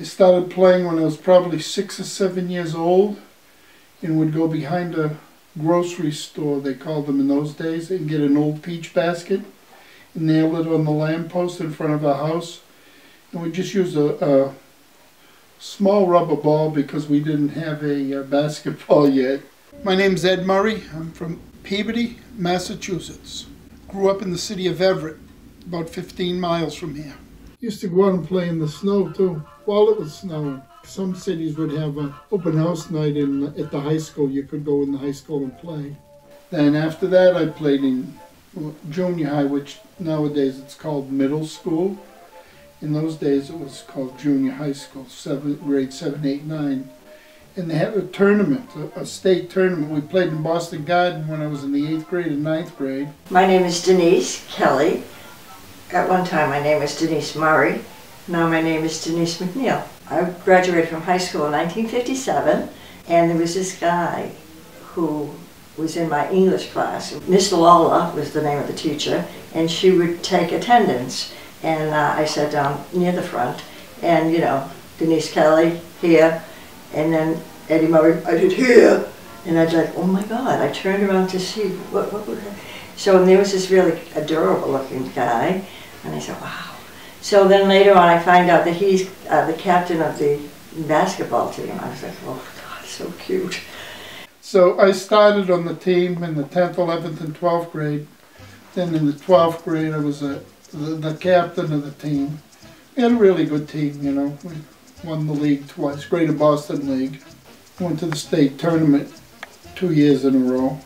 I started playing when I was probably 6 or 7 years old, and would go behind a grocery store, they called them in those days, and get an old peach basket and nail it on the lamppost in front of our house. And we just use a small rubber ball because we didn't have a basketball yet. My name's Ed Murray. I'm from Peabody, Massachusetts. Grew up in the city of Everett, about 15 miles from here. Used to go out and play in the snow too, while it was snowing. Some cities would have an open house night at the high school. You could go in the high school and play. Then after that I played in junior high, which nowadays it's called middle school. In those days it was called junior high school, grade 7, 8, 9. And they had a tournament, a state tournament. We played in Boston Garden when I was in the 8th grade and 9th grade. My name is Denise Kelly. At one time my name was Denise Murray. Now my name is Denise McNeil. I graduated from high school in 1957, and there was this guy who was in my English class. Miss Lola was the name of the teacher, and she would take attendance. And I sat down near the front, and you know, Denise Kelly here, and then Eddie Murray, I did here, and I was like, oh my God, I turned around to see what was that? So and there was this really adorable looking guy, and I said, wow. So then later on I find out that he's the captain of the basketball team. I was like, oh God, so cute. So I started on the team in the 10th, 11th, and 12th grade. Then in the 12th grade I was the captain of the team. We had a really good team, you know. We won the league twice, Greater Boston League. Went to the state tournament 2 years in a row.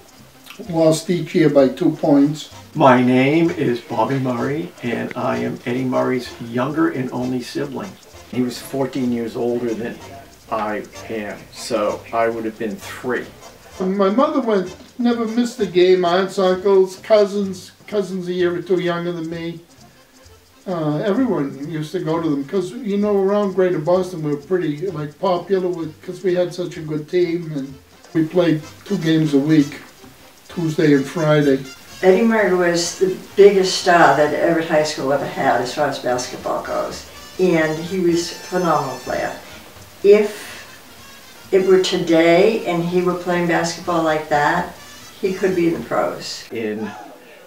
Lost each year by 2 points. My name is Bobby Murray, and I am Eddie Murray's younger and only sibling. He was 14 years older than I am, so I would have been 3. My mother never missed a game. Aunts, uncles, cousins a year or 2 younger than me. Everyone used to go to them because, you know, around Greater Boston we were pretty popular because we had such a good team, and we played 2 games a week, Tuesday and Friday. Eddie Murray was the biggest star that Everett High School ever had as far as basketball goes, and he was a phenomenal player. If it were today and he were playing basketball like that, he could be in the pros. In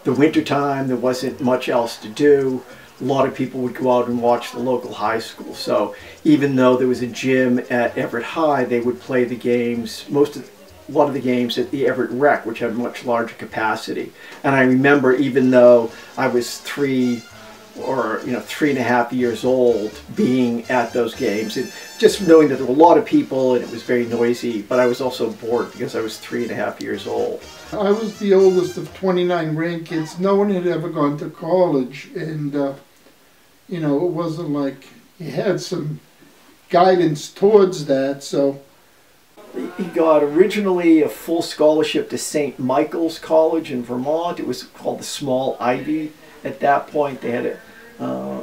the wintertime, there wasn't much else to do. A lot of people would go out and watch the local high school, so even though there was a gym at Everett High, they would play the games, a lot of the games at the Everett Rec, which had much larger capacity. And I remember, even though I was 3 or 3.5 years old, being at those games, and just knowing that there were a lot of people and it was very noisy, but I was also bored because I was 3.5 years old. I was the oldest of 29 grandkids. No one had ever gone to college, and you know, it wasn't like you had some guidance towards that. So he got originally a full scholarship to St. Michael's College in Vermont. It was called the Small Ivy at that point. They had a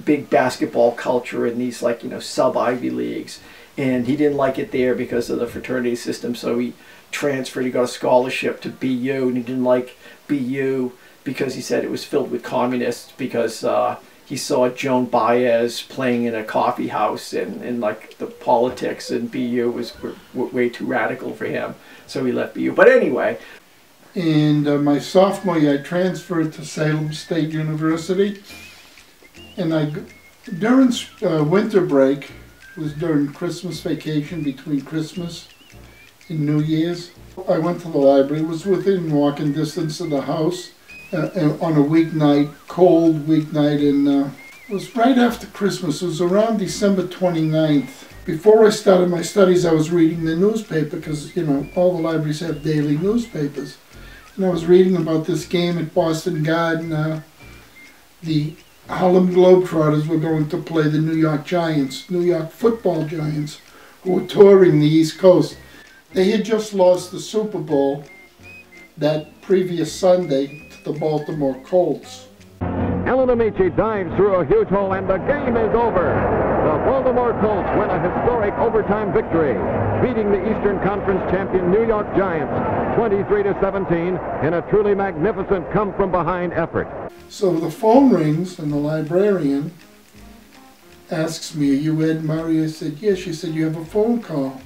big basketball culture in these sub-Ivy leagues. And he didn't like it there because of the fraternity system, so he transferred. He got a scholarship to BU, and he didn't like BU because he said it was filled with communists, because he saw Joan Baez playing in a coffee house, and like the politics in BU were way too radical for him, so he left BU. But anyway. And my sophomore year I transferred to Salem State University, and during winter break, it was during Christmas vacation, between Christmas and New Year's, I went to the library. It was within walking distance of the house. On a weeknight, cold weeknight, and it was right after Christmas. It was around December 29th. Before I started my studies, I was reading the newspaper because, you know, all the libraries have daily newspapers. And I was reading about this game at Boston Garden. The Harlem Globetrotters were going to play the New York Giants, New York football Giants, who were touring the East Coast. They had just lost the Super Bowl that previous Sunday to the Baltimore Colts. Ellen Amici dives through a huge hole, and the game is over. The Baltimore Colts win a historic overtime victory, beating the Eastern Conference champion New York Giants 23-17 in a truly magnificent come-from-behind effort. So the phone rings, and the librarian asks me, "Are you Ed Murray?" I said, "Yes." She said, "You have a phone call."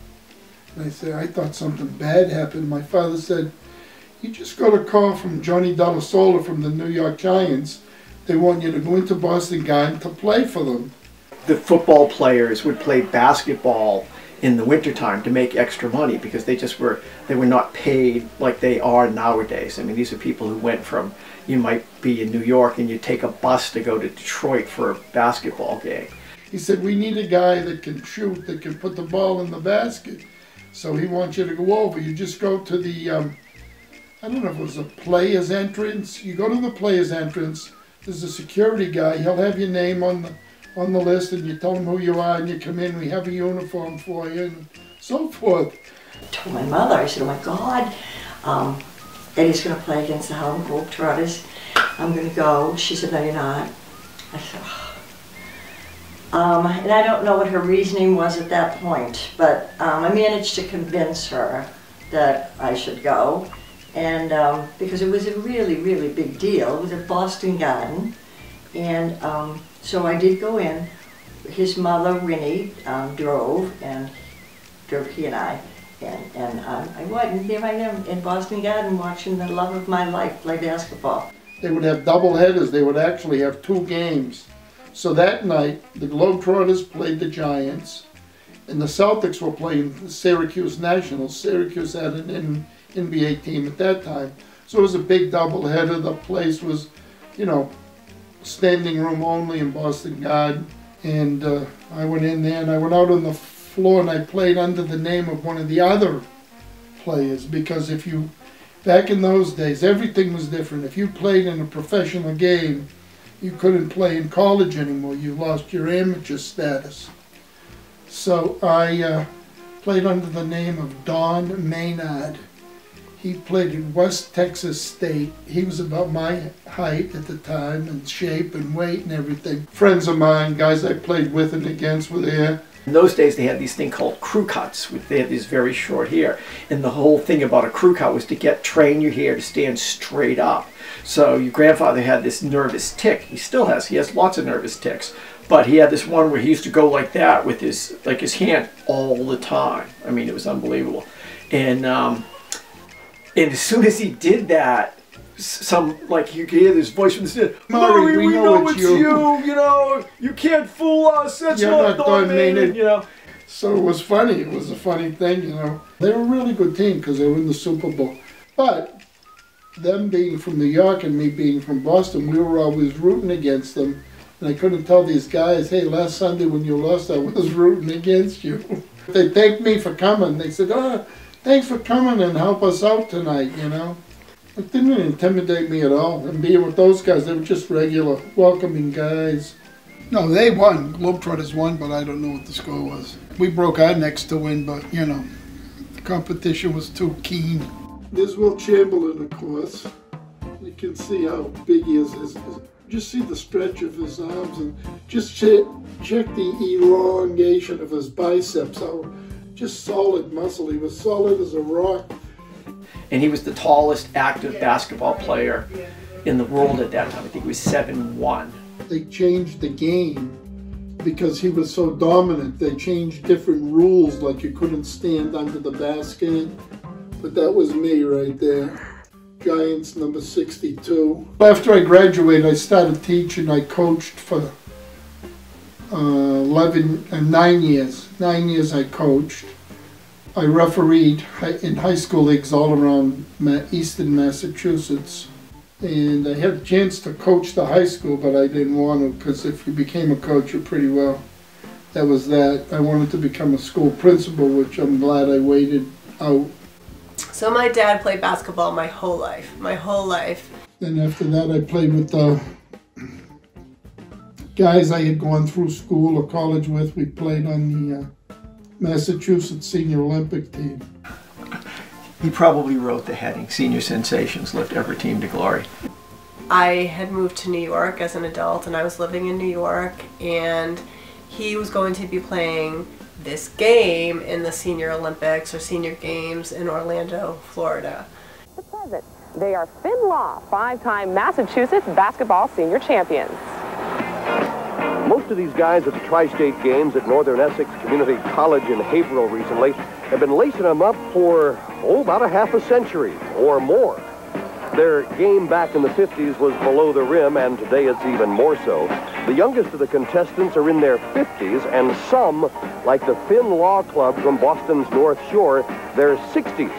And I said, "I thought something bad happened." My father said, "You just got a call from Johnny Della Sola from the New York Giants. They want you to go into Boston Garden to play for them." The football players would play basketball in the wintertime to make extra money because they were not paid like they are nowadays. I mean, these are people who went from, you might be in New York and you take a bus to go to Detroit for a basketball game. He said, "We need a guy that can shoot, that can put the ball in the basket. So he wants you to go over. You just go to the, I don't know if it was a player's entrance. You go to the player's entrance. There's a security guy. He'll have your name on the list, and you tell him who you are, and you come in. We have a uniform for you, and so forth." I told my mother, I said, "Oh my God, Eddie's going to play against the Harlem Globetrotters. I'm going to go." She said, "No, you're not." I said, "Oh." And I don't know what her reasoning was at that point, but I managed to convince her that I should go, and because it was a really, really big deal. It was at Boston Garden, and so I did go in. His mother, Winnie, drove he and I, and I went, and here I am in Boston Garden watching the love of my life play basketball. They would have double headers. They would actually have 2 games. So that night, the Globetrotters played the Giants, and the Celtics were playing the Syracuse Nationals. Syracuse had an NBA team at that time. So it was a big doubleheader. The place was, you know, standing room only in Boston Garden. And I went in there, and I went out on the floor, and I played under the name of one of the other players. Because back in those days, everything was different. If you played in a professional game, you couldn't play in college anymore. You lost your amateur status. So I played under the name of Don Maynard. He played in West Texas State. He was about my height at the time, and shape and weight and everything. Friends of mine, guys I played with and against, were there. In those days, they had these thing called crew cuts. They had these very short hair. And the whole thing about a crew cut was to train your hair to stand straight up. So your grandfather had this nervous tick. He still has. He has lots of nervous ticks. But he had this one where he used to go like that with his hand all the time. I mean, it was unbelievable. And as soon as he did that, you could hear this voice from the stand, "Murray, we know it's you, you know, you can't fool us, that's not Don Maynard," you know. So it was funny, it was a funny thing, you know. They were a really good team because they were in the Super Bowl. But them being from New York and me being from Boston, we were always rooting against them. And I couldn't tell these guys, "Hey, last Sunday when you lost, I was rooting against you." They thanked me for coming. They said, "Oh, thanks for coming and help us out tonight," you know. It didn't intimidate me at all. And being with those guys, they were just regular, welcoming guys. No, they won. Globetrotters won, but I don't know what the score was. We broke our necks to win, but, you know, the competition was too keen. There's Wilt Chamberlain, of course. You can see how big he is. Just see the stretch of his arms, and just check the elongation of his biceps. How just solid muscle. He was solid as a rock. And he was the tallest active basketball player in the world at that time. I think he was 7'1". They changed the game because he was so dominant. They changed different rules, like you couldn't stand under the basket. But that was me right there. Giants number 62. After I graduated, I started teaching. I coached for 9 years. 9 years I coached. I refereed in high school leagues all around eastern Massachusetts. And I had a chance to coach the high school, but I didn't want to, because if you became a coach, you're pretty well. That was that. I wanted to become a school principal, which I'm glad I waited out. So my dad played basketball my whole life. Then after that, I played with the guys I had gone through school or college with. We played on the Massachusetts Senior Olympic team. He probably wrote the heading, "Senior Sensations Lift Every Team to Glory." I had moved to New York as an adult, and I was living in New York, and he was going to be playing this game in the Senior Olympics or Senior Games in Orlando, Florida. The present. They are Finn Law, 5-time Massachusetts basketball senior champions. Most most of these guys at the Tri-State Games at Northern Essex Community College in Haverhill recently have been lacing them up for, about a half a century or more. Their game back in the 50s was below the rim, and today it's even more so. The youngest of the contestants are in their 50s, and some, like the Finn Law Club from Boston's North Shore, their 60s.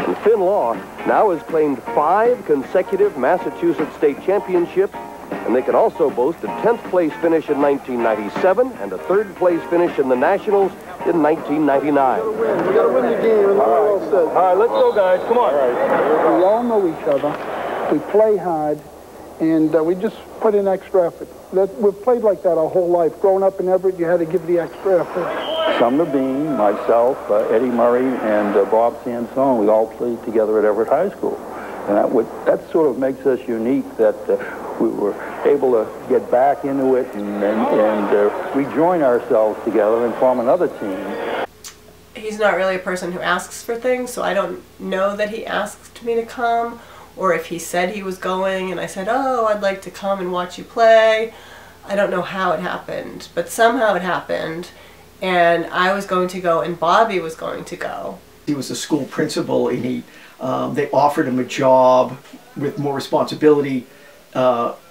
And Finn Law now has claimed 5 consecutive Massachusetts state championships, and they can also boast a 10th place finish in 1997 and a 3rd place finish in the Nationals in 1999. We got to win the game, and all right, let's go, guys. Come on. We all know each other. We play hard, and we just put in extra effort. We've played like that our whole life. Growing up in Everett, you had to give the extra effort. Sumner Bean, myself, Eddie Murray, and Bob Sansone, we all played together at Everett High School. And that sort of makes us unique, that we were able to get back into it and rejoin ourselves together and form another team. He's not really a person who asks for things, so I don't know that he asked me to come, or if he said he was going and I said, oh, I'd like to come and watch you play. I don't know how it happened, but somehow it happened, and I was going to go and Bobby was going to go. He was a school principal, and they offered him a job with more responsibility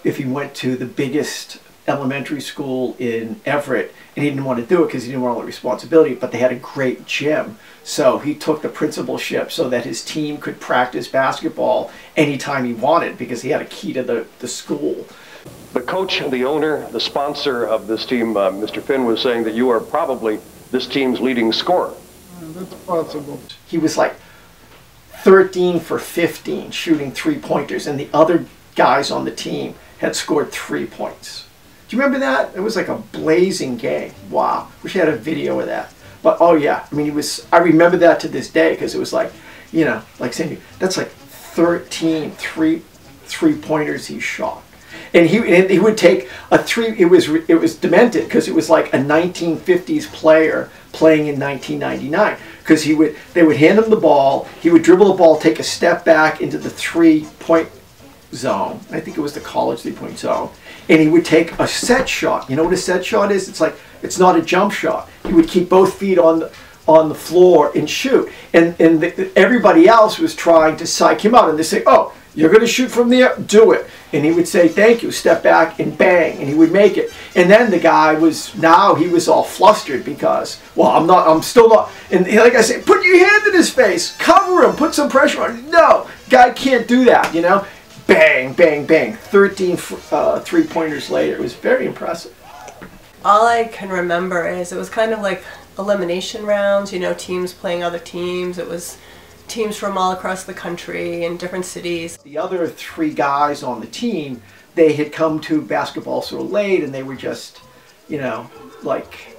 if he went to the biggest elementary school in Everett, and he didn't want to do it because he didn't want all the responsibility, but they had a great gym. So he took the principalship so that his team could practice basketball anytime he wanted, because he had a key to the school. The coach, the owner, the sponsor of this team, Mr. Finn, was saying that you are probably this team's leading scorer. That's possible. He was like 13 for 15 shooting 3-pointers, and the other guys on the team had scored 3 points. Do you remember that? It was like a blazing game. Wow. Wish I had a video of that. But oh yeah, I mean, I remember that to this day, because it was like, you know, like saying, that's like 13 three-pointers he shot. And he would take a 3, it was demented, because it was like a 1950s player playing in 1999, because they would hand him the ball, he would dribble the ball, take a step back into the 3-point zone. I think it was the college 3-point zone, and he would take a set shot. You know what a set shot is? It's not a jump shot. He would keep both feet on the floor and shoot, and everybody else was trying to psych him out, and they say, oh, you're going to shoot from there? Do it. And he would say, thank you, step back, and bang, and he would make it. And then the guy he was all flustered because, well, I'm still not, and like I said, put your hand in his face, cover him, put some pressure on him. No, guy can't do that, you know? Bang, bang, bang. 13 3-pointers later. It was very impressive. All I can remember is it was kind of like elimination rounds, you know, teams playing other teams. It was teams from all across the country in different cities. The other 3 guys on the team, they had come to basketball so late, and they were just, you know, like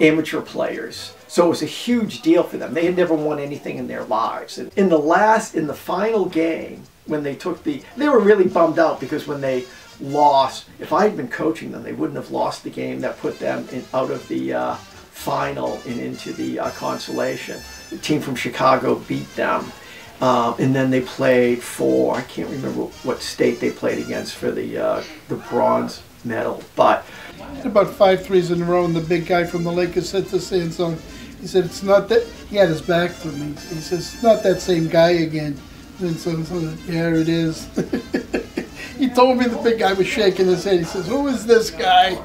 amateur players. So it was a huge deal for them. They had never won anything in their lives. And in the final game, when they were really bummed out, because when they lost, if I had been coaching them, they wouldn't have lost the game that put them out of the final and into the consolation. The team from Chicago beat them, and then they played for, I can't remember what state they played against for the bronze medal, but He had about 5 threes in a row, and the big guy from the Lakers said to Sansone, he said, it's not that, he had his back to me, he says, it's not that same guy again. And so yeah, it is. He told me the big guy was shaking his head. He says, who is this guy?